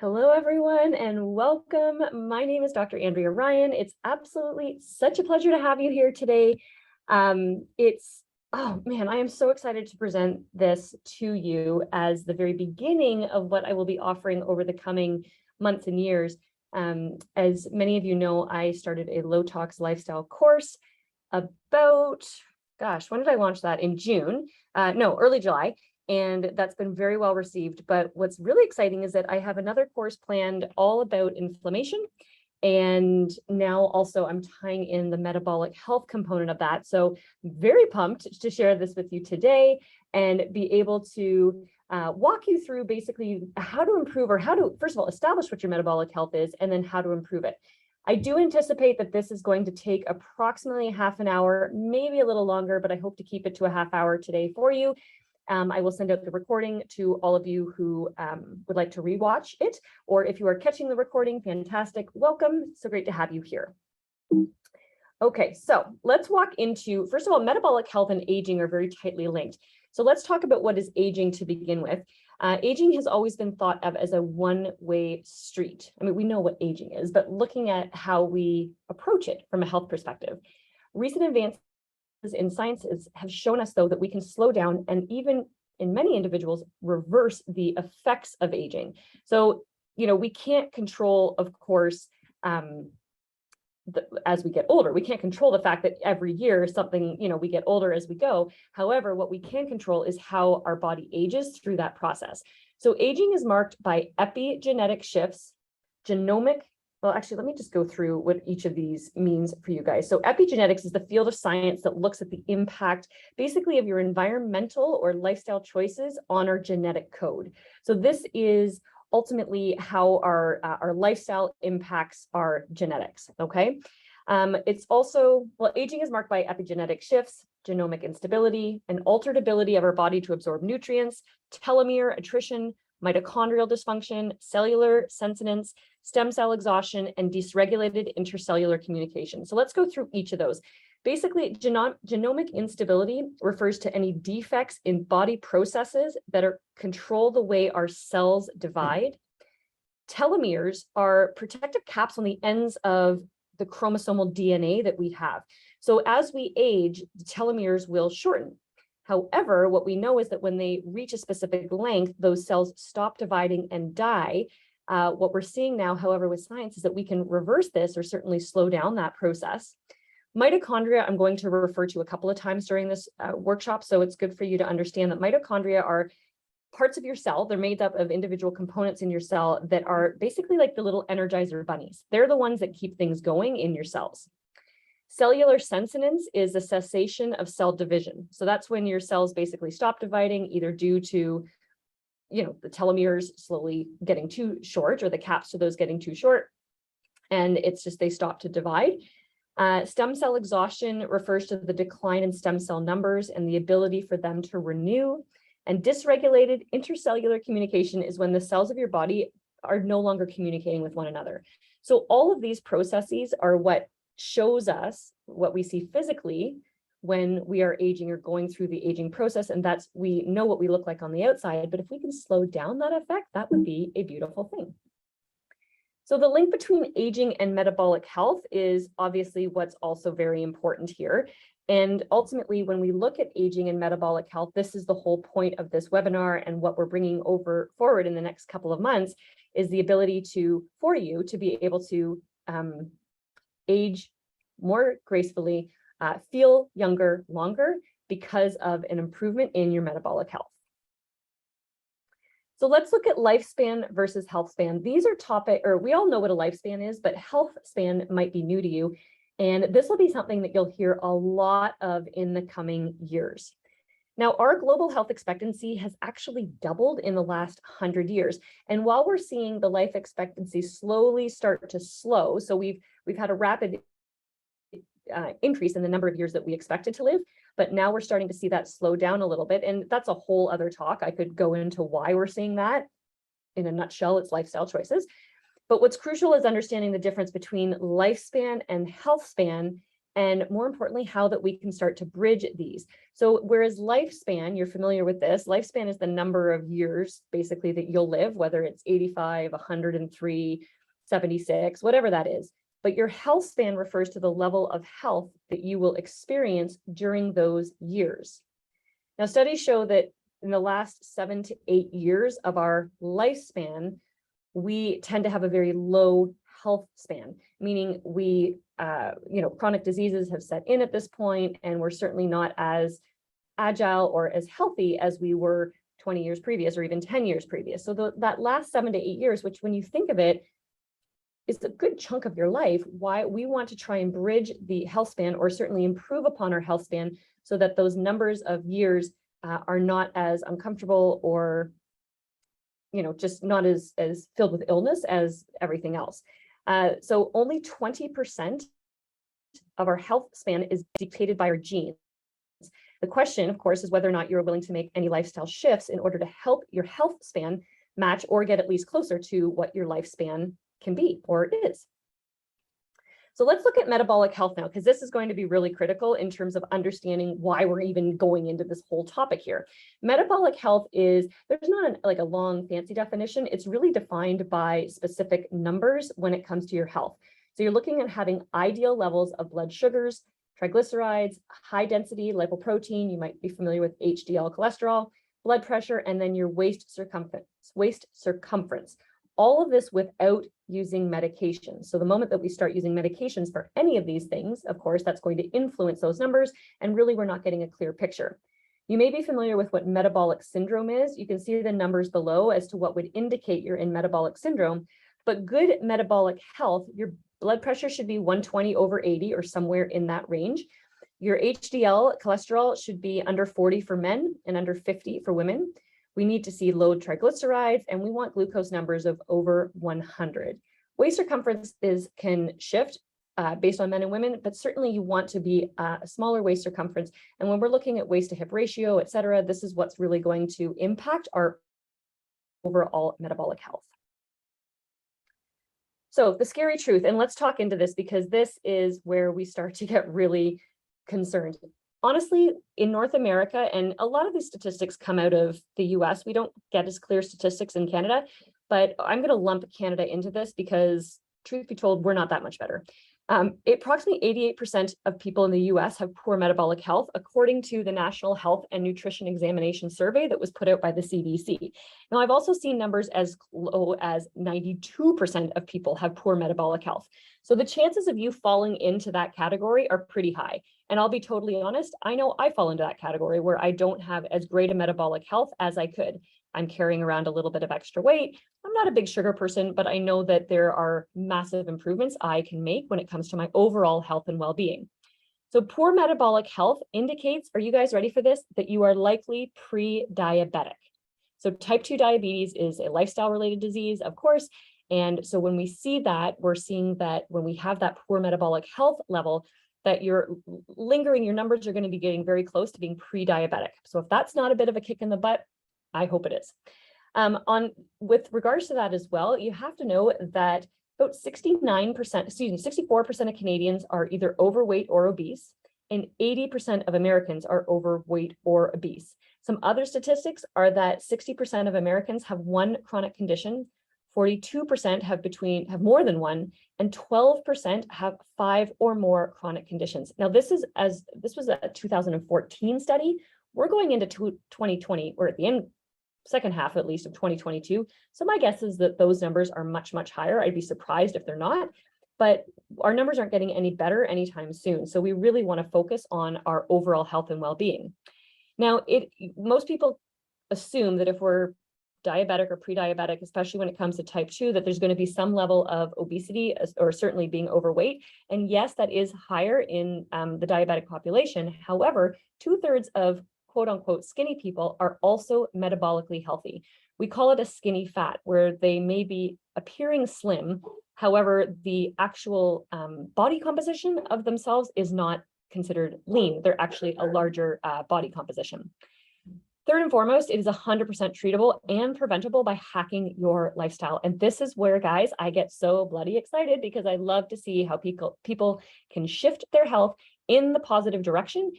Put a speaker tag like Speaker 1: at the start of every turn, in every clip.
Speaker 1: Hello, everyone, and welcome. My name is Dr. Andrea Ryan. It's absolutely such a pleasure to have you here today. Oh man, I am so excited to present this to you as the very beginning of what I will be offering over the coming months and years. As many of you know, I started a low tox lifestyle course about, when did I launch that? In June? No, early July. And that's been very well received. But what's really exciting is that I have another course planned all about inflammation. And now also I'm tying in the metabolic health component of that. So very pumped to share this with you today and be able to walk you through basically how to improve, or how to, first of all, establish what your metabolic health is, and then how to improve it. I do anticipate that this is going to take approximately half an hour, maybe a little longer, but I hope to keep it to a half hour today for you. I will send out the recording to all of you who would like to rewatch it, or if you are catching the recording, fantastic, welcome. So great to have you here. Okay, so let's walk into, first of all, metabolic health and aging are very tightly linked. So let's talk about what is aging to begin with. Aging has always been thought of as a one-way street. I mean, we know what aging is, but looking at how we approach it from a health perspective. Recent advances in sciences have shown us, though, that we can slow down and even in many individuals reverse the effects of aging. So, we can't control, of course, as we get older. We can't control the fact that every year something, we get older as we go. However, what we can control is how our body ages through that process. So aging is marked by epigenetic shifts, genomic. Well, actually, let me just go through what each of these means for you guys. So epigenetics is the field of science that looks at the impact basically of your environmental or lifestyle choices on our genetic code. So this is ultimately how our lifestyle impacts our genetics, okay? It's also, aging is marked by epigenetic shifts, genomic instability, an altered ability of our body to absorb nutrients, telomere attrition, mitochondrial dysfunction, cellular senescence, stem cell exhaustion, and dysregulated intercellular communication. So let's go through each of those. Basically, genomic instability refers to any defects in body processes that control the way our cells divide. Telomeres are protective caps on the ends of the chromosomal DNA that we have. So as we age, the telomeres will shorten. However, what we know is that when they reach a specific length, those cells stop dividing and die. What we're seeing now, however, with science is that we can reverse this or certainly slow down that process. Mitochondria, I'm going to refer to a couple of times during this workshop, so it's good for you to understand that mitochondria are parts of your cell. They're made up of individual components in your cell that are basically like the little energizer bunnies. They're the ones that keep things going in your cells. Cellular senescence is the cessation of cell division. So that's when your cells basically stop dividing, either due to, the telomeres slowly getting too short or the caps to those getting too short. And it's just they stop to divide. Stem cell exhaustion refers to the decline in stem cell numbers and the ability for them to renew. And dysregulated intercellular communication is when the cells of your body are no longer communicating with one another. So all of these processes are what shows us what we see physically when we are aging or going through the aging process. And that's, we know what we look like on the outside, but if we can slow down that effect, that would be a beautiful thing. So the link between aging and metabolic health is obviously what's also very important here. And ultimately, when we look at aging and metabolic health, this is the whole point of this webinar, and what we're bringing forward in the next couple of months is the ability for you to be able to age more gracefully, feel younger longer because of an improvement in your metabolic health. So let's look at lifespan versus health span. These are we all know what a lifespan is, but health span might be new to you. And this will be something that you'll hear a lot of in the coming years. Now, our global health expectancy has actually doubled in the last 100 years. And while we're seeing the life expectancy slowly start to slow, so we've had a rapid increase in the number of years that we expected to live, but now we're starting to see that slow down a little bit. And that's a whole other talk. I could go into why we're seeing that. In a nutshell, it's lifestyle choices. But what's crucial is understanding the difference between lifespan and health span and more importantly, how that we can start to bridge these. So whereas lifespan, you're familiar with this, lifespan is the number of years basically that you'll live, whether it's 85, 103, 76, whatever that is. But your health span refers to the level of health that you will experience during those years. Now, studies show that in the last 7 to 8 years of our lifespan, we tend to have a very low health span, meaning we, chronic diseases have set in at this point, and we're certainly not as agile or as healthy as we were 20 years previous or even 10 years previous. So that last 7 to 8 years, which when you think of it, is a good chunk of your life, why we want to try and bridge the health span or certainly improve upon our health span so that those numbers of years are not as uncomfortable or just not as filled with illness as everything else. So only 20% of our health span is dictated by our genes. The question, of course, is whether or not you're willing to make any lifestyle shifts in order to help your health span match or get at least closer to what your lifespan can be or is. So let's look at metabolic health now, because this is going to be really critical in terms of understanding why we're even going into this whole topic here. Metabolic health is, there's not a long fancy definition. It's really defined by specific numbers when it comes to your health. So you're looking at having ideal levels of blood sugars, triglycerides, high density lipoprotein, you might be familiar with HDL cholesterol, blood pressure, and then your waist circumference. All of this without using medications. So the moment that we start using medications for any of these things, of course, that's going to influence those numbers, and really we're not getting a clear picture. You may be familiar with what metabolic syndrome is. You can see the numbers below as to what would indicate you're in metabolic syndrome, but good metabolic health, your blood pressure should be 120 over 80 or somewhere in that range. Your HDL cholesterol should be under 40 for men and under 50 for women. We need to see low triglycerides, and we want glucose numbers of over 100. Waist circumference can shift based on men and women, but certainly you want to be a smaller waist circumference. And when we're looking at waist to hip ratio, et cetera, this is what's really going to impact our overall metabolic health. So the scary truth, and let's talk into this because this is where we start to get really concerned. Honestly, in North America, and a lot of these statistics come out of the US, we don't get as clear statistics in Canada, but I'm going to lump Canada into this because, truth be told, we're not that much better. Approximately 88% of people in the US have poor metabolic health, according to the National Health and Nutrition Examination Survey that was put out by the CDC. Now, I've also seen numbers as low as 92% of people have poor metabolic health. So the chances of you falling into that category are pretty high. And I'll be totally honest, I know I fall into that category where I don't have as great a metabolic health as I could. I'm carrying around a little bit of extra weight. I'm not a big sugar person, but I know that there are massive improvements I can make when it comes to my overall health and well-being. So poor metabolic health indicates, are you guys ready for this? That you are likely pre-diabetic. So type 2 diabetes is a lifestyle-related disease, of course. And so when we see that, we're seeing that when we have that poor metabolic health level, that you're lingering, your numbers are going to be getting very close to being pre-diabetic. So if that's not a bit of a kick in the butt, I hope it is. With regards to that as well, you have to know that about 64% of Canadians are either overweight or obese, and 80% of Americans are overweight or obese. Some other statistics are that 60% of Americans have one chronic condition, 42% have more than one, and 12% have 5 or more chronic conditions. Now, this was a 2014 study. We're going into 2020, or at the end, second half at least of 2022. So my guess is that those numbers are much, much higher. I'd be surprised if they're not, but our numbers aren't getting any better anytime soon. So we really want to focus on our overall health and well-being. Now, most people assume that if we're diabetic or pre-diabetic, especially when it comes to type 2, that there's going to be some level of obesity or certainly being overweight. And yes, that is higher in the diabetic population. However, 2/3 of quote unquote skinny people are also metabolically healthy. We call it a skinny fat, where they may be appearing slim. However, the actual body composition of themselves is not considered lean. They're actually a larger body composition. Third and foremost, it is 100% treatable and preventable by hacking your lifestyle. And this is where, guys, I get so bloody excited because I love to see how people can shift their health in the positive direction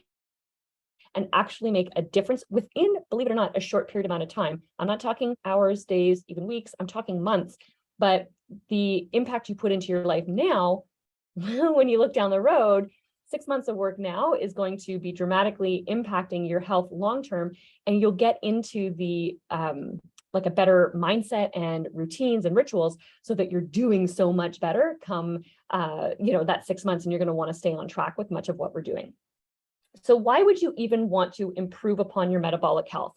Speaker 1: and actually make a difference within, believe it or not, a short period amount of time. I'm not talking hours, days, even weeks, I'm talking months, but the impact you put into your life now, when you look down the road, 6 months of work now is going to be dramatically impacting your health long-term, and you'll get into the like a better mindset and routines and rituals so that you're doing so much better come that 6 months, and you're going to want to stay on track with much of what we're doing. So why would you even want to improve upon your metabolic health?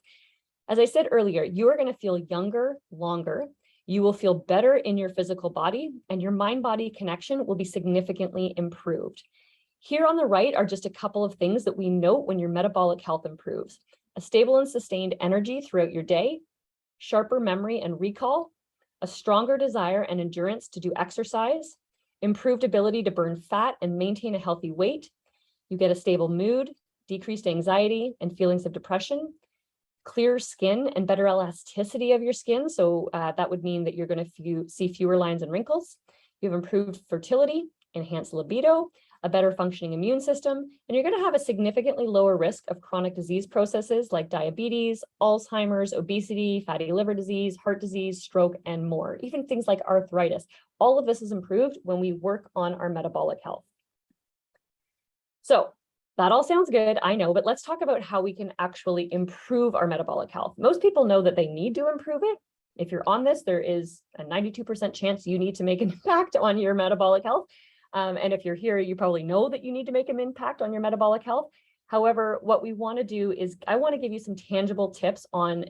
Speaker 1: As I said earlier, you are going to feel younger longer. You will feel better in your physical body, and your mind-body connection will be significantly improved. Here on the right are just a couple of things that we note when your metabolic health improves: a stable and sustained energy throughout your day, sharper memory and recall, a stronger desire and endurance to do exercise, improved ability to burn fat and maintain a healthy weight. You get a stable mood, decreased anxiety and feelings of depression, clearer skin and better elasticity of your skin. So that would mean that you're going to see fewer lines and wrinkles. You have improved fertility, enhanced libido, a better functioning immune system, and you're going to have a significantly lower risk of chronic disease processes like diabetes, Alzheimer's, obesity, fatty liver disease, heart disease, stroke, and more, even things like arthritis. All of this is improved when we work on our metabolic health. So that all sounds good, I know, but let's talk about how we can actually improve our metabolic health. Most people know that they need to improve it. If you're on this, there is a 92% chance you need to make an impact on your metabolic health. And if you're here, you probably know that you need to make an impact on your metabolic health. However, what we want to do is I want to give you some tangible tips on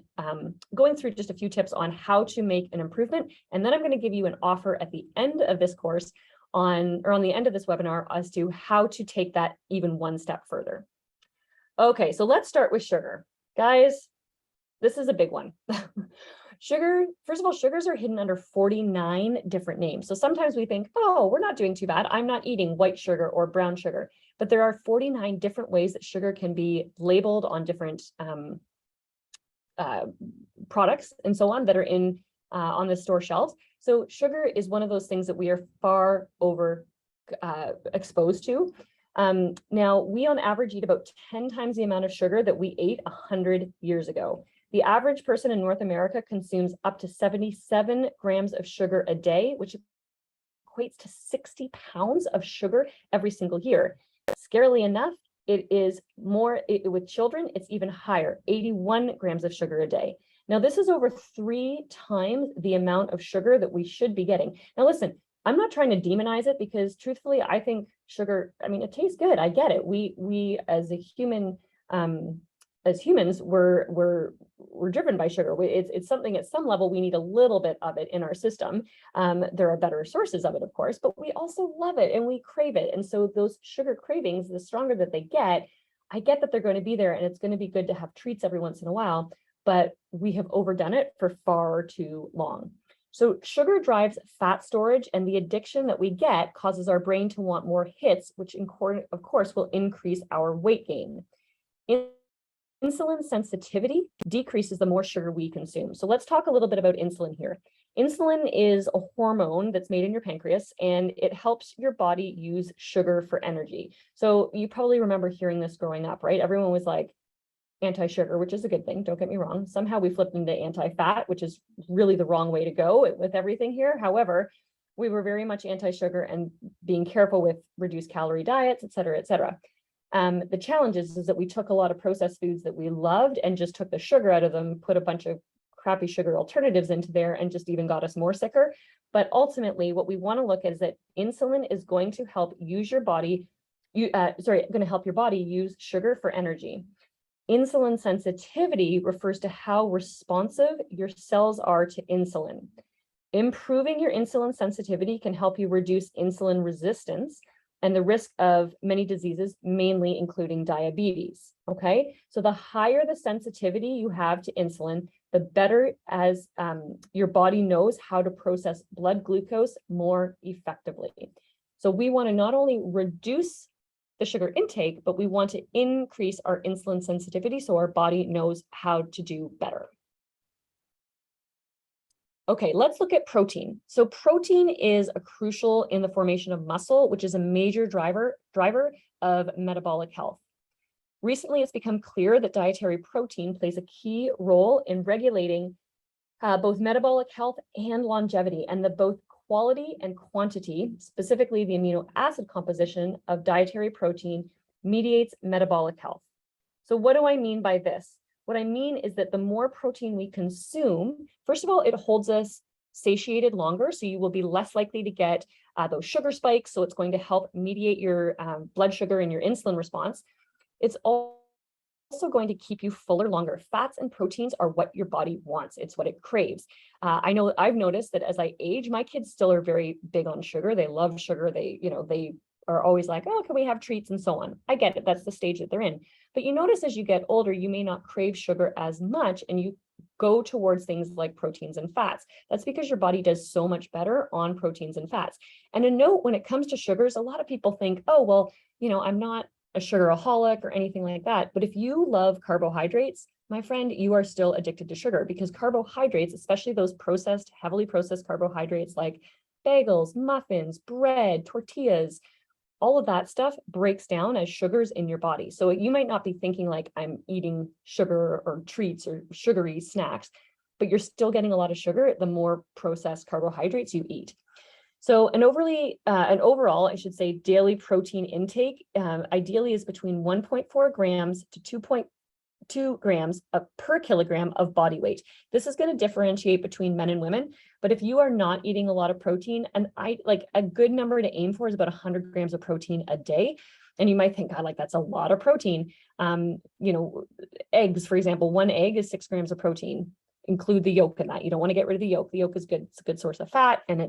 Speaker 1: going through just a few tips on how to make an improvement. And then I'm going to give you an offer at the end of this course on the end of this webinar as to how to take that even one step further. Okay, so let's start with sugar. Guys, this is a big one. Sugar, first of all, sugars are hidden under 49 different names. So sometimes we think, oh, we're not doing too bad. I'm not eating white sugar or brown sugar. But there are 49 different ways that sugar can be labeled on different products and so on that are in on the store shelves. So sugar is one of those things that we are far over exposed to. Now, we on average eat about 10 times the amount of sugar that we ate 100 years ago. The average person in North America consumes up to 77 grams of sugar a day, which equates to 60 pounds of sugar every single year. Scarily enough, it is more, with children, it's even higher, 81 grams of sugar a day. Now, this is over 3 times the amount of sugar that we should be getting. Now, listen, I'm not trying to demonize it because truthfully, I think sugar, I mean, it tastes good. I get it. We as a human, as humans, we're driven by sugar. It's something at some level we need a little bit of it in our system. There are better sources of it, of course, but we also love it and we crave it. And so those sugar cravings, the stronger that they get, I get that they're going to be there and it's going to be good to have treats every once in a while, but we have overdone it for far too long. So sugar drives fat storage, and the addiction that we get causes our brain to want more hits, which of course will increase our weight gain. Insulin sensitivity decreases the more sugar we consume. So let's talk a little bit about insulin here. Insulin is a hormone that's made in your pancreas, and it helps your body use sugar for energy. So you probably remember hearing this growing up, right? Everyone was like anti-sugar, which is a good thing, don't get me wrong. Somehow we flipped into anti-fat, which is really the wrong way to go with everything here. However, we were very much anti-sugar and being careful with reduced calorie diets, et cetera, et cetera. The challenge is that we took a lot of processed foods that we loved and just took the sugar out of them, put a bunch of crappy sugar alternatives into there, and just even got us more sicker. But ultimately, what we want to look at is that insulin is going to help use your body, going to help your body use sugar for energy. Insulin sensitivity refers to how responsive your cells are to insulin. Improving your insulin sensitivity can help you reduce insulin resistance and the risk of many diseases, mainly including diabetes, okay? So the higher the sensitivity you have to insulin, the better as your body knows how to process blood glucose more effectively. So we wanna not only reduce the sugar intake, but we want to increase our insulin sensitivity so our body knows how to do better. Okay, let's look at protein. So protein is crucial in the formation of muscle, which is a major driver of metabolic health. Recently, it's become clear that dietary protein plays a key role in regulating both metabolic health and longevity, and the both quality and quantity, specifically the amino acid composition of dietary protein, mediates metabolic health. So what do I mean by this? What I mean is that the more protein we consume, first of all, it holds us satiated longer, so you will be less likely to get those sugar spikes, so it's going to help mediate your blood sugar and your insulin response. It's also going to keep you fuller longer. Fats and proteins are what your body wants. It's what it craves. I know I've noticed that as I age, my kids still are very big on sugar. They love sugar. They are always like, oh, can we have treats and so on. I get it. That's the stage that they're in. But you notice as you get older, you may not crave sugar as much and you go towards things like proteins and fats. That's because your body does so much better on proteins and fats. And a note, when it comes to sugars, a lot of people think, oh, well, I'm not a sugaraholic or anything like that. But if you love carbohydrates, my friend, you are still addicted to sugar, because carbohydrates, especially those heavily processed carbohydrates like bagels, muffins, bread, tortillas, all of that stuff breaks down as sugars in your body. So you might not be thinking like I'm eating sugar or treats or sugary snacks, but you're still getting a lot of sugar the more processed carbohydrates you eat. So an overall, I should say, daily protein intake ideally is between 1.4 grams to 2.2 grams per kilogram of body weight. This is going to differentiate between men and women, but if you are not eating a lot of protein, and a good number to aim for is about 100 grams of protein a day. And you might think, God, that's a lot of protein. Eggs, for example, one egg is 6 grams of protein. Include the yolk in that. You don't want to get rid of the yolk. The yolk is good. It's a good source of fat, and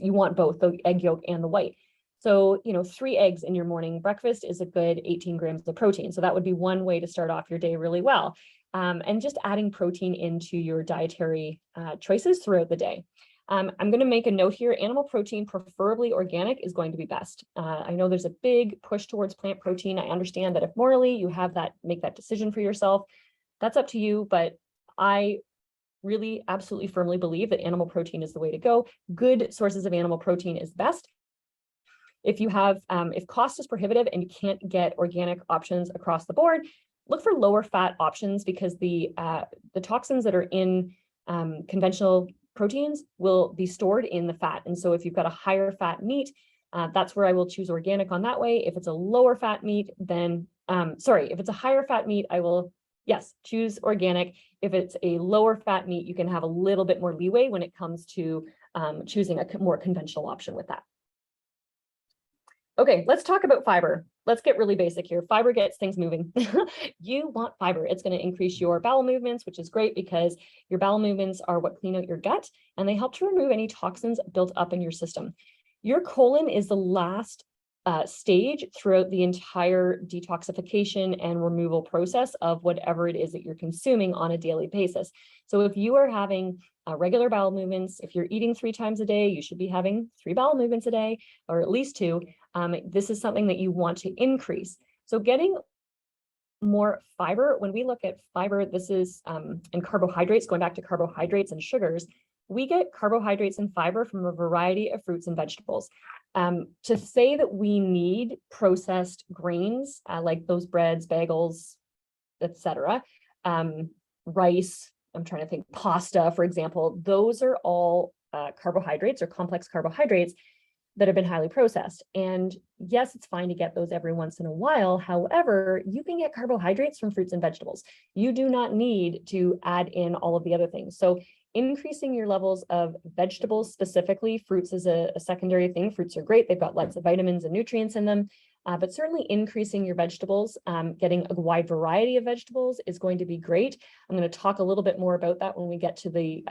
Speaker 1: you want both the egg yolk and the white. So, 3 eggs in your morning breakfast is a good 18 grams of protein. So that would be one way to start off your day really well. And just adding protein into your dietary choices throughout the day. I'm going to make a note here. Animal protein, preferably organic, is going to be best. I know there's a big push towards plant protein. I understand that if morally you have make that decision for yourself, that's up to you. But I really absolutely firmly believe that animal protein is the way to go. Good sources of animal protein is best. If you have, if cost is prohibitive and you can't get organic options across the board, look for lower fat options, because the toxins that are in conventional proteins will be stored in the fat. And so if you've got a higher fat meat, that's where I will choose organic on that way. If it's a lower fat meat, then, if it's a higher fat meat, I will, yes, choose organic. If it's a lower fat meat, you can have a little bit more leeway when it comes to choosing a more conventional option with that. Okay, let's talk about fiber. Let's get really basic here. Fiber gets things moving. You want fiber. It's going to increase your bowel movements, which is great because your bowel movements are what clean out your gut, and they help to remove any toxins built up in your system. Your colon is the last stage throughout the entire detoxification and removal process of whatever it is that you're consuming on a daily basis. So if you are having regular bowel movements, if you're eating 3 times a day, you should be having 3 bowel movements a day, or at least 2. This is something that you want to increase. So getting more fiber, when we look at fiber, this is, and carbohydrates, going back to carbohydrates and sugars, we get carbohydrates and fiber from a variety of fruits and vegetables. To say that we need processed grains, like those breads, bagels, etc., rice, I'm trying to think, pasta, for example, those are all carbohydrates or complex carbohydrates that have been highly processed. And yes, it's fine to get those every once in a while. However, you can get carbohydrates from fruits and vegetables. You do not need to add in all of the other things. So increasing your levels of vegetables, specifically fruits, is a secondary thing. Fruits are great. They've got lots of vitamins and nutrients in them, but certainly increasing your vegetables, getting a wide variety of vegetables is going to be great. I'm going to talk a little bit more about that when we get to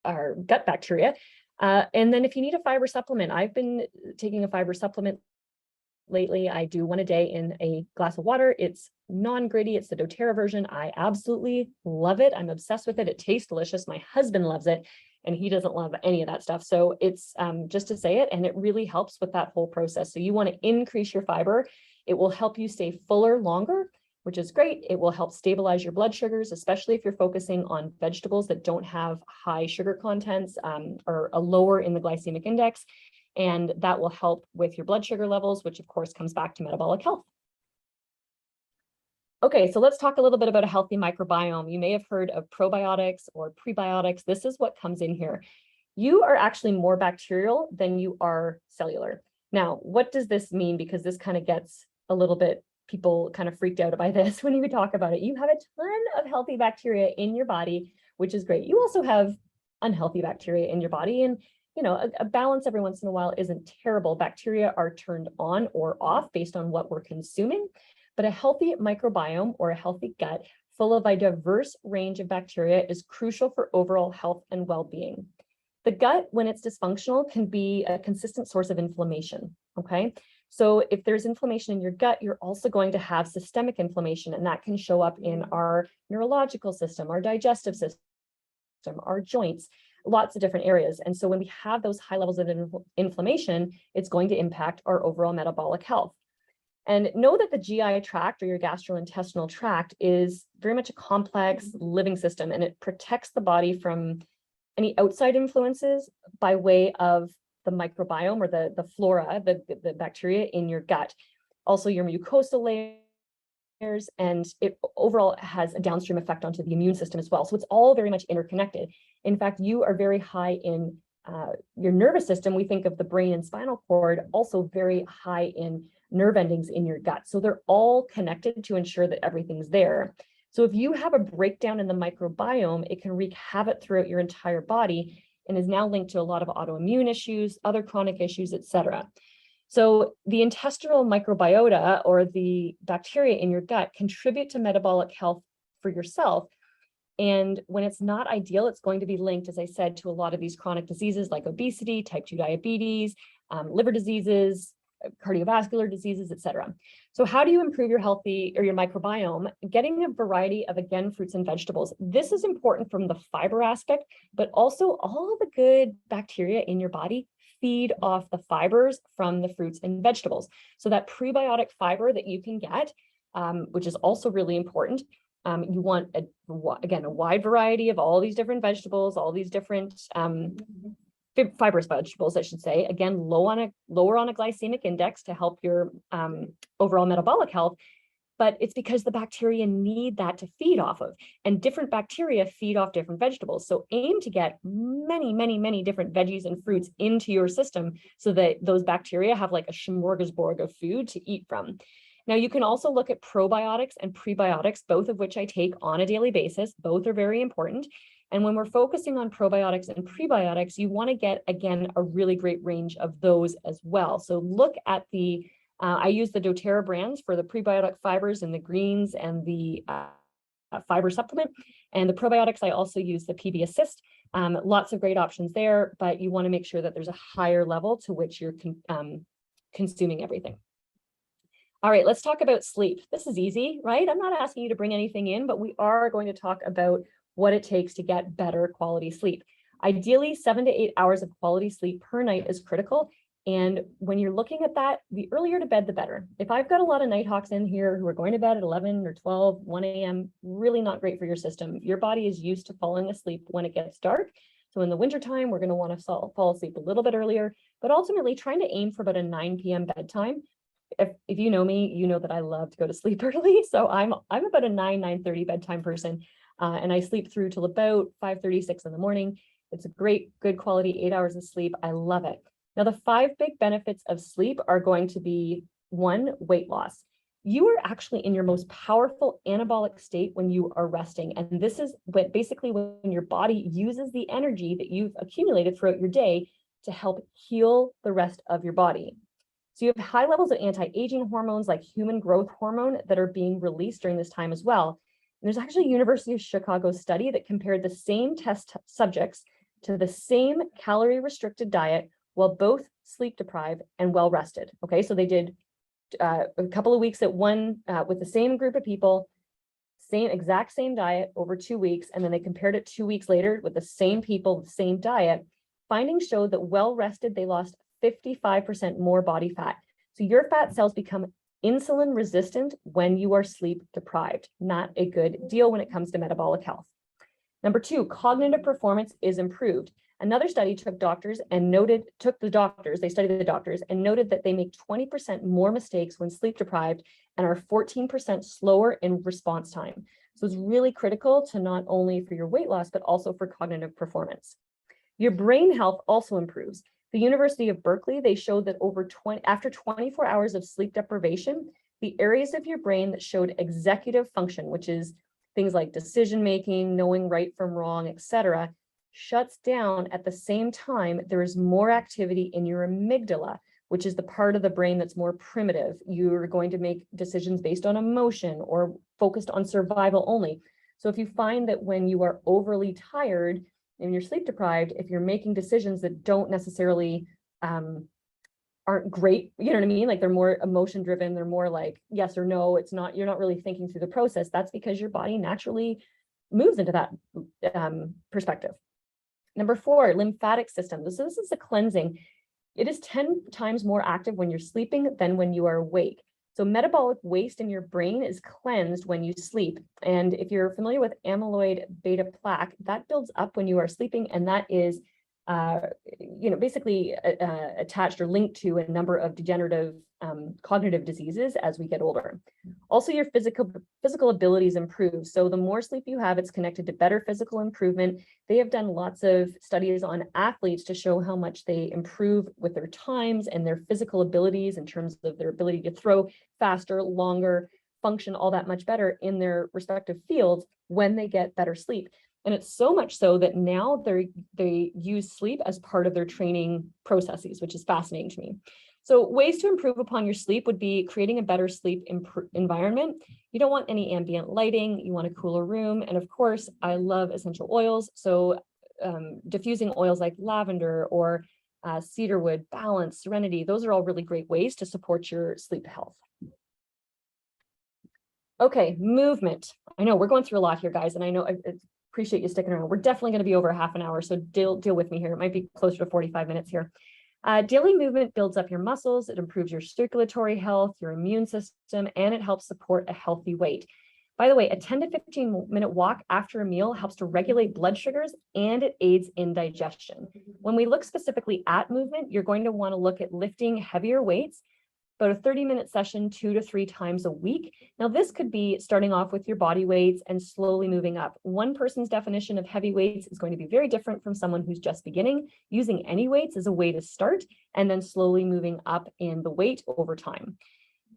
Speaker 1: our gut bacteria. And then if you need a fiber supplement, I've been taking a fiber supplement lately. I do 1 a day in a glass of water. It's non-gritty. It's the doTERRA version. I absolutely love it. I'm obsessed with it. It tastes delicious. My husband loves it. and he doesn't love any of that stuff. So it's just to say it, and it really helps with that whole process. So you want to increase your fiber. It will help you stay fuller longer, which is great. It will help stabilize your blood sugars, especially if you're focusing on vegetables that don't have high sugar contents or a lower in the glycemic index. And that will help with your blood sugar levels, which of course comes back to metabolic health. Okay, so let's talk a little bit about a healthy microbiome. You may have heard of probiotics or prebiotics. This is what comes in here. You are actually more bacterial than you are cellular. Now, what does this mean? Because this kind of gets a little bit, people kind of freaked out by this when you talk about it. You have a ton of healthy bacteria in your body, which is great. You also have unhealthy bacteria in your body, and a balance every once in a while isn't terrible. Bacteria are turned on or off based on what we're consuming. But a healthy microbiome or a healthy gut full of a diverse range of bacteria is crucial for overall health and well-being. The gut, when it's dysfunctional, can be a consistent source of inflammation, okay? So if there's inflammation in your gut, you're also going to have systemic inflammation, and that can show up in our neurological system, our digestive system, our joints, lots of different areas. And so when we have those high levels of inflammation, it's going to impact our overall metabolic health. And know that the GI tract or your gastrointestinal tract is very much a complex living system, and it protects the body from any outside influences by way of the microbiome or the flora, the bacteria in your gut. Also your mucosal layers, and it overall has a downstream effect onto the immune system as well. So it's all very much interconnected. In fact, you are very high in your nervous system. We think of the brain and spinal cord, also very high in nerve endings in your gut. So they're all connected to ensure that everything's there. So if you have a breakdown in the microbiome, it can wreak havoc throughout your entire body and is now linked to a lot of autoimmune issues, other chronic issues, etc. So the intestinal microbiota, or the bacteria in your gut, contribute to metabolic health for yourself. And when it's not ideal, it's going to be linked, as I said, to a lot of these chronic diseases like obesity, type 2 diabetes, liver diseases, cardiovascular diseases, etc. So how do you improve your your microbiome? Getting a variety of, again, fruits and vegetables. This is important from the fiber aspect, but also all of the good bacteria in your body feed off the fibers from the fruits and vegetables. So that prebiotic fiber that you can get, which is also really important. You want, again, a wide variety of all these different vegetables, all these different fibrous vegetables, I should say, again, lower on a glycemic index to help your overall metabolic health. But it's because the bacteria need that to feed off of, and different bacteria feed off different vegetables. So aim to get many, many, many different veggies and fruits into your system so that those bacteria have like a smorgasbord of food to eat from. Now, you can also look at probiotics and prebiotics, both of which I take on a daily basis. Both are very important. And when we're focusing on probiotics and prebiotics, you want to get, again, a really great range of those as well. So look at I use the doTERRA brands for the prebiotic fibers and the greens and the fiber supplement. And the probiotics, I also use the PB Assist. Lots of great options there, but you want to make sure that there's a higher level to which you're consuming everything. All right, let's talk about sleep. This is easy, right? I'm not asking you to bring anything in, but we are going to talk about what it takes to get better quality sleep. Ideally, 7 to 8 hours of quality sleep per night is critical. And when you're looking at that, the earlier to bed, the better. If I've got a lot of nighthawks in here who are going to bed at 11 or 12, 1 a.m., really not great for your system. Your body is used to falling asleep when it gets dark. So in the wintertime, we're going to want to fall asleep a little bit earlier, but ultimately trying to aim for about a 9 p.m. bedtime. If you know me, you know that I love to go to sleep early. So I'm about a 9:30 bedtime person. And I sleep through till about 5:36 in the morning. It's a good quality 8 hours of sleep. I love it. Now, the 5 big benefits of sleep are going to be: 1, weight loss. You are actually in your most powerful anabolic state when you are resting. And this is basically when your body uses the energy that you've accumulated throughout your day to help heal the rest of your body. So you have high levels of anti-aging hormones like human growth hormone that are being released during this time as well. And there's actually a University of Chicago study that compared the same test subjects to the same calorie restricted diet while both sleep deprived and well rested. Okay, so they did a couple of weeks at one with the same group of people, exact same diet over 2 weeks, and then they compared it 2 weeks later with the same people, the same diet, findings showed that well rested, they lost 55% more body fat. So your fat cells become insulin resistant when you are sleep deprived. Not a good deal when it comes to metabolic health. Number two, cognitive performance is improved. Another study they studied the doctors and noted that they make 20% more mistakes when sleep deprived and are 14% slower in response time. So it's really critical to not only for your weight loss, but also for cognitive performance. Your brain health also improves. The University of Berkeley, they showed that after 24 hours of sleep deprivation, the areas of your brain that showed executive function, which is things like decision-making, knowing right from wrong, etc., shuts down. At the same time, there is more activity in your amygdala, which is the part of the brain that's more primitive. You're going to make decisions based on emotion or focused on survival only. So if you find that when you are overly tired and you're sleep deprived, if you're making decisions that don't necessarily aren't great, you know what I mean? Like they're more emotion driven, they're more like yes or no, you're not really thinking through the process. That's because your body naturally moves into that perspective. Number four, lymphatic system. So this is a cleansing. It is 10 times more active when you're sleeping than when you are awake. So metabolic waste in your brain is cleansed when you sleep. And if you're familiar with amyloid beta plaque, that builds up when you are sleeping, and that is basically attached or linked to a number of degenerative cognitive diseases as we get older. Also, your physical abilities improve. So the more sleep you have, it's connected to better physical improvement. They have done lots of studies on athletes to show how much they improve with their times and their physical abilities in terms of their ability to throw faster, longer, function all that much better in their respective fields when they get better sleep. And it's so much so that now they use sleep as part of their training processes, which is fascinating to me. So ways to improve upon your sleep would be creating a better sleep environment. You don't want any ambient lighting. You want a cooler room. And of course, I love essential oils. So diffusing oils like lavender or cedarwood, balance, serenity, those are all really great ways to support your sleep health. Okay, movement. I know we're going through a lot here, guys, and I know I appreciate you sticking around. We're definitely going to be over half an hour, so deal with me here. It might be closer to 45 minutes here. Daily movement builds up your muscles, it improves your circulatory health, your immune system, and it helps support a healthy weight. By the way, a 10 to 15-minute walk after a meal helps to regulate blood sugars and it aids in digestion. When we look specifically at movement, you're going to want to look at lifting heavier weights, about a 30-minute session 2 to 3 times a week. Now, this could be starting off with your body weights and slowly moving up. One person's definition of heavy weights is going to be very different from someone who's just beginning. Using any weights is a way to start, and then slowly moving up in the weight over time.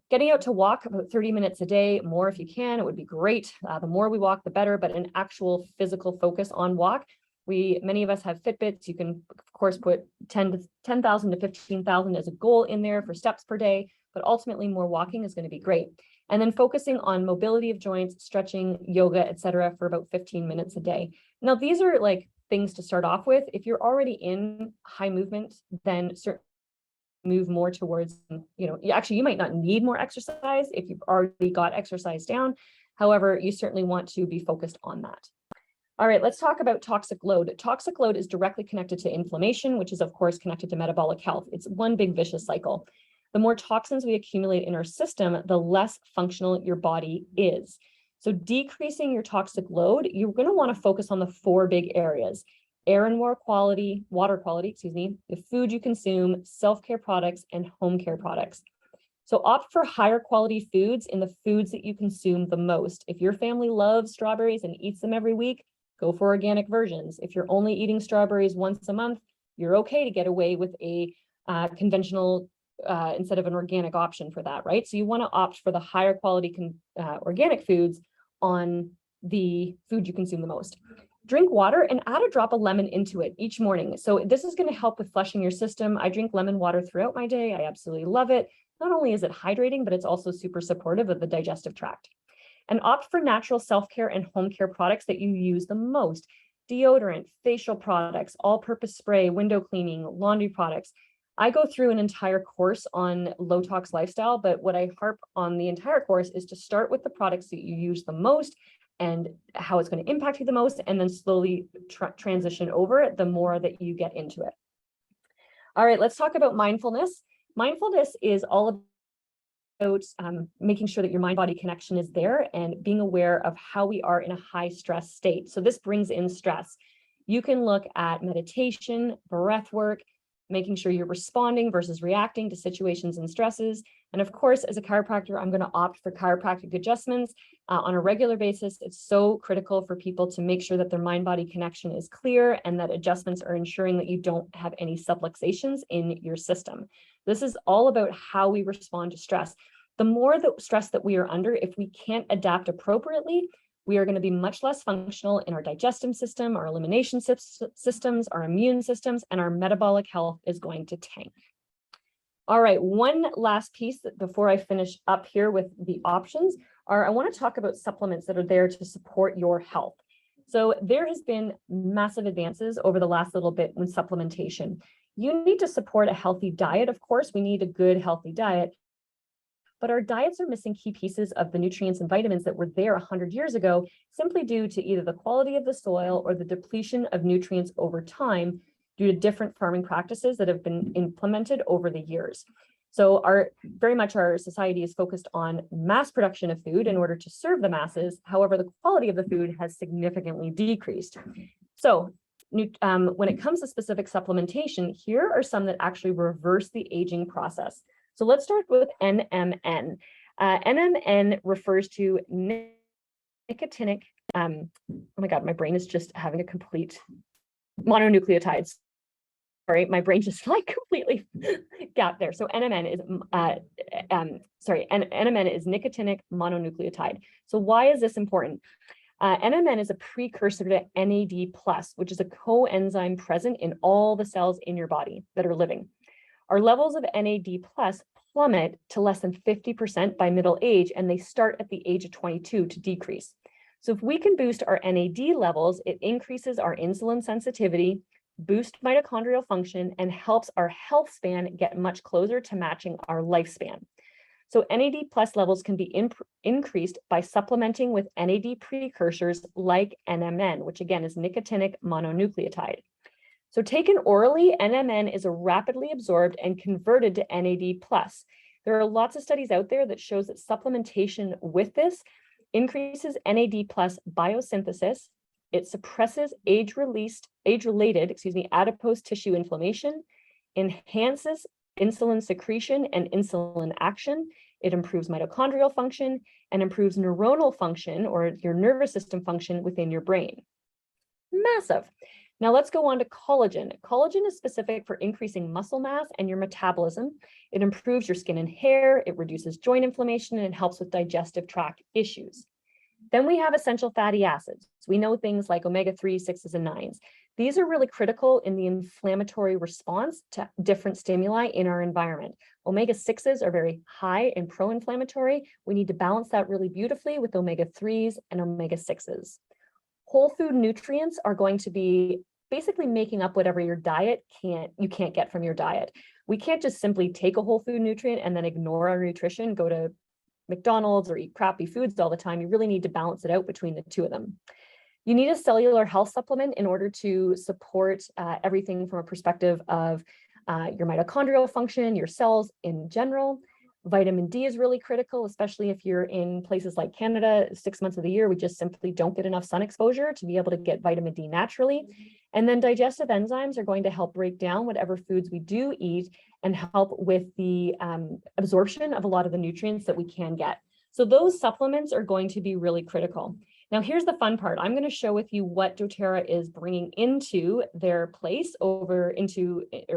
Speaker 1: Getting out to walk about 30 minutes a day, more if you can, it would be great. The more we walk, the better, but an actual physical focus on walk. Many of us have Fitbits. You can, of course, put 10,000 to 15,000 as a goal in there for steps per day, but ultimately more walking is going to be great. And then focusing on mobility of joints, stretching, yoga, etc., for about 15 minutes a day. Now, these are like things to start off with. If you're already in high movement, then certainly move more towards, you might not need more exercise if you've already got exercise down. However, you certainly want to be focused on that. All right, let's talk about toxic load. Toxic load is directly connected to inflammation, which is of course connected to metabolic health. It's one big vicious cycle. The more toxins we accumulate in our system, the less functional your body is. So decreasing your toxic load, you're going to want to focus on the 4 big areas: air and water quality, the food you consume, self-care products, and home care products. So opt for higher quality foods in the foods that you consume the most. If your family loves strawberries and eats them every week, go for organic versions. If you're only eating strawberries once a month, you're okay to get away with a conventional instead of an organic option for that, right? So you want to opt for the higher quality organic foods on the food you consume the most. Drink water and add a drop of lemon into it each morning. So this is going to help with flushing your system. I drink lemon water throughout my day. I absolutely love it. Not only is it hydrating, but it's also super supportive of the digestive tract. And opt for natural self-care and home care products that you use the most: deodorant, facial products, all-purpose spray, window cleaning, laundry products. I go through an entire course on low tox lifestyle, but what I harp on the entire course is to start with the products that you use the most, and how it's going to impact you the most, and then slowly transition over it the more that you get into it. All right, let's talk about mindfulness. Mindfulness is all about making sure that your mind-body connection is there and being aware of how we are in a high stress state. So this brings in stress. You can look at meditation, breath work, making sure you're responding versus reacting to situations and stresses. And of course, as a chiropractor, I'm going to opt for chiropractic adjustments on a regular basis. It's so critical for people to make sure that their mind-body connection is clear and that adjustments are ensuring that you don't have any subluxations in your system. This is all about how we respond to stress. The more the stress that we are under, if we can't adapt appropriately, we are going to be much less functional in our digestive system, our elimination systems, our immune systems, and our metabolic health is going to tank. All right, one last piece before I finish up here with the options I want to talk about supplements that are there to support your health. So there has been massive advances over the last little bit in supplementation. You need to support a healthy diet. Of course, we need a good, healthy diet. But our diets are missing key pieces of the nutrients and vitamins that were there 100 years ago, simply due to either the quality of the soil or the depletion of nutrients over time due to different farming practices that have been implemented over the years. So very much our society is focused on mass production of food in order to serve the masses. However, the quality of the food has significantly decreased. So when it comes to specific supplementation, here are some that actually reverse the aging process. So let's start with NMN. NMN refers to nicotinic, oh my God, my brain is just having a complete mononucleotides. Sorry, my brain just like completely gapped there. So NMN is, NMN is nicotinic mononucleotide. So why is this important? NMN is a precursor to NAD+, which is a coenzyme present in all the cells in your body that are living. Our levels of NAD+ plummet to less than 50% by middle age, and they start at the age of 22 to decrease. So if we can boost our NAD levels, it increases our insulin sensitivity, boosts mitochondrial function, and helps our health span get much closer to matching our lifespan. So NAD+ levels can be increased by supplementing with NAD precursors like NMN, which again is nicotinic mononucleotide. So taken orally, NMN is rapidly absorbed and converted to NAD+. There are lots of studies out there that shows that supplementation with this increases NAD+ biosynthesis. It suppresses age-related adipose tissue inflammation, enhances insulin secretion and insulin action. It improves mitochondrial function and improves neuronal function or your nervous system function within your brain. Massive. Now let's go on to collagen. Collagen is specific for increasing muscle mass and your metabolism. It improves your skin and hair, it reduces joint inflammation, and it helps with digestive tract issues. Then we have essential fatty acids. We know things like omega-3, 6s, and 9s. These are really critical in the inflammatory response to different stimuli in our environment. Omega-6s are very high and pro-inflammatory. We need to balance that really beautifully with omega-3s and omega-6s. Whole food nutrients are going to be basically making up whatever your diet you can't get from your diet. We can't just simply take a whole food nutrient and then ignore our nutrition, go to McDonald's or eat crappy foods all the time. You really need to balance it out between the two of them. You need a cellular health supplement in order to support everything from a perspective of your mitochondrial function, your cells in general. Vitamin D is really critical, especially if you're in places like Canada. 6 months of the year, we just simply don't get enough sun exposure to be able to get vitamin D naturally. And then digestive enzymes are going to help break down whatever foods we do eat and help with the absorption of a lot of the nutrients that we can get. So those supplements are going to be really critical. Now, here's the fun part. I'm going to show with you what doTERRA is bringing into their place or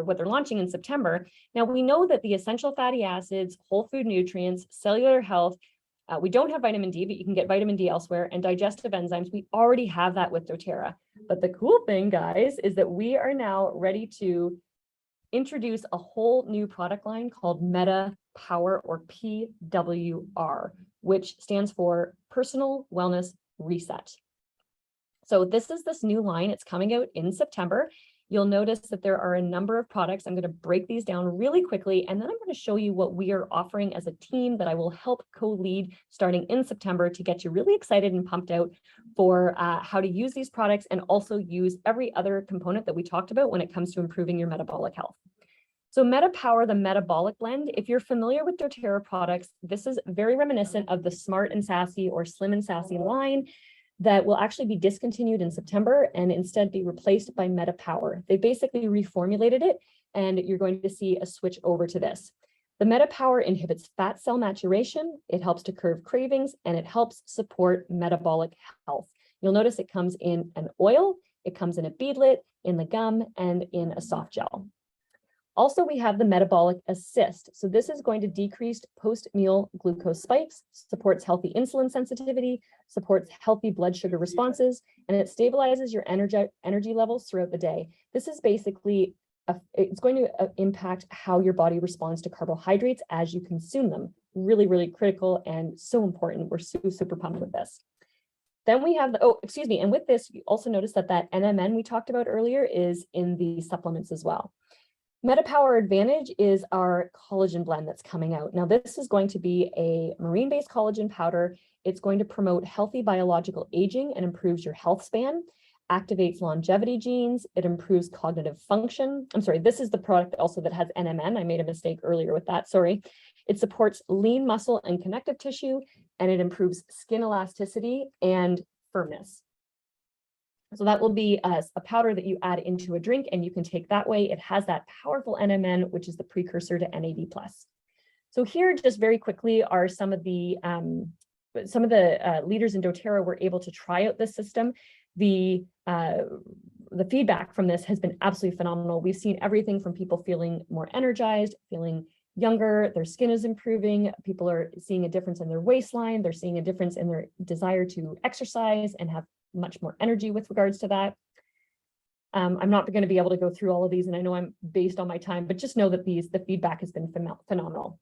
Speaker 1: what they're launching in September. Now, we know that the essential fatty acids, whole food nutrients, cellular health, we don't have vitamin D, but you can get vitamin D elsewhere, and digestive enzymes. We already have that with doTERRA. But the cool thing, guys, is that we are now ready to introduce a whole new product line called Metapower, or PWR, which stands for Personal Wellness Reset. So this is this new line. It's coming out in September. You'll notice that there are a number of products. I'm going to break these down really quickly, and then I'm going to show you what we are offering as a team that I will help co-lead starting in September to get you really excited and pumped out for how to use these products and also use every other component that we talked about when it comes to improving your metabolic health. So Metapower, the metabolic blend, if you're familiar with doTERRA products, this is very reminiscent of the Smart and Sassy or Slim and Sassy line that will actually be discontinued in September and instead be replaced by Metapower. They basically reformulated it, and you're going to see a switch over to this. The Metapower inhibits fat cell maturation, it helps to curb cravings, and it helps support metabolic health. You'll notice it comes in an oil, it comes in a beadlet, in the gum, and in a soft gel. Also, we have the Metabolic Assist. So this is going to decrease post-meal glucose spikes, supports healthy insulin sensitivity, supports healthy blood sugar responses, and it stabilizes your energy levels throughout the day. This is basically, it's going to impact how your body responds to carbohydrates as you consume them. Really, really critical and so important. We're super pumped with this. Then we have the, and with this, you also notice that NMN we talked about earlier is in the supplements as well. Metapower Advantage is our collagen blend that's coming out. Now, this is going to be a marine-based collagen powder. It's going to promote healthy biological aging and improves your health span, activates longevity genes, it improves cognitive function. I'm sorry, this is the product also that has NMN. I made a mistake earlier with that, sorry. It supports lean muscle and connective tissue, and it improves skin elasticity and firmness. So that will be a powder that you add into a drink and you can take that way. It has that powerful NMN, which is the precursor to NAD+. So here, just very quickly, are some of the leaders in doTERRA were able to try out this system. The feedback from this has been absolutely phenomenal. We've seen everything from people feeling more energized, feeling younger, their skin is improving, people are seeing a difference in their waistline, they're seeing a difference in their desire to exercise and have much more energy with regards to that. I'm not going to be able to go through all of these, and I know I'm based on my time, but just know that the feedback has been phenomenal.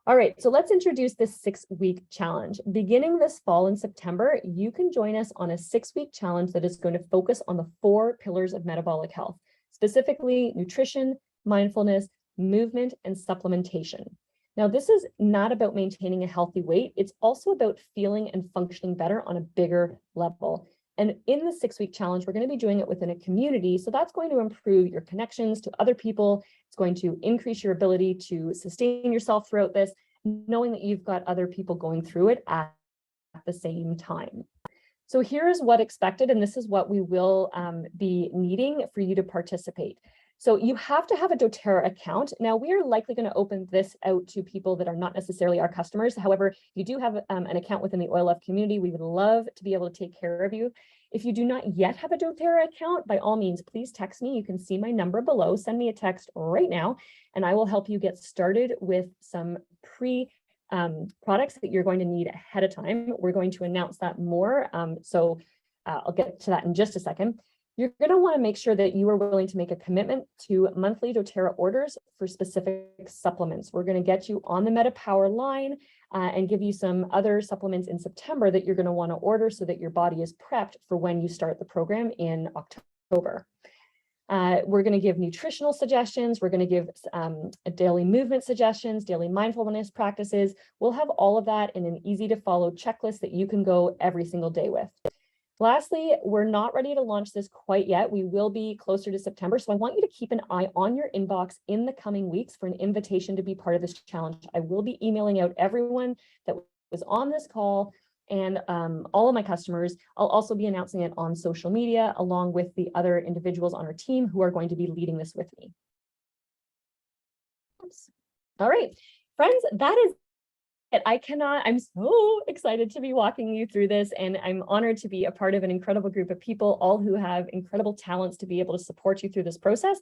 Speaker 1: All right, so let's introduce this 6-week challenge. Beginning this fall in September, you can join us on a 6-week challenge that is going to focus on the 4 pillars of metabolic health, specifically nutrition, mindfulness, movement, and supplementation. Now, this is not about maintaining a healthy weight. It's also about feeling and functioning better on a bigger level. And in the 6-week challenge, we're going to be doing it within a community. So that's going to improve your connections to other people. It's going to increase your ability to sustain yourself throughout this, knowing that you've got other people going through it at the same time. So here's what expected, and this is what we will be needing for you to participate. So you have to have a doTERRA account. Now, we are likely going to open this out to people that are not necessarily our customers. However, you do have an account within the Oil Love community. We would love to be able to take care of you. If you do not yet have a doTERRA account, by all means, please text me. You can see my number below. Send me a text right now, and I will help you get started with some products that you're going to need ahead of time. We're going to announce that more. I'll get to that in just a second. You're going to want to make sure that you are willing to make a commitment to monthly doTERRA orders for specific supplements. We're going to get you on the Metapower line and give you some other supplements in September that you're going to want to order so that your body is prepped for when you start the program in October. We're going to give nutritional suggestions. We're going to give daily movement suggestions, daily mindfulness practices. We'll have all of that in an easy to follow checklist that you can go every single day with. Lastly, we're not ready to launch this quite yet. We will be closer to September. So I want you to keep an eye on your inbox in the coming weeks for an invitation to be part of this challenge. I will be emailing out everyone that was on this call and all of my customers. I'll also be announcing it on social media along with the other individuals on our team who are going to be leading this with me. Oops. All right, friends, that is it. I'm so excited to be walking you through this, and I'm honored to be a part of an incredible group of people, all who have incredible talents to be able to support you through this process.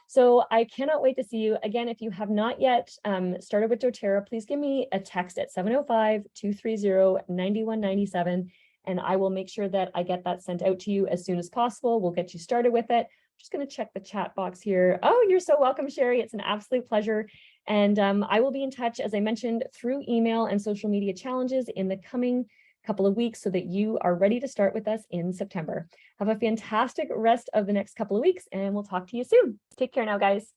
Speaker 1: So I cannot wait to see you. Again, if you have not yet started with doTERRA, please give me a text at 705-230-9197, and I will make sure that I get that sent out to you as soon as possible. We'll get you started with it. Just going to check the chat box here. Oh, you're so welcome, Sherry. It's an absolute pleasure. And I will be in touch, as I mentioned, through email and social media challenges in the coming couple of weeks so that you are ready to start with us in September. Have a fantastic rest of the next couple of weeks, and we'll talk to you soon. Take care now, guys.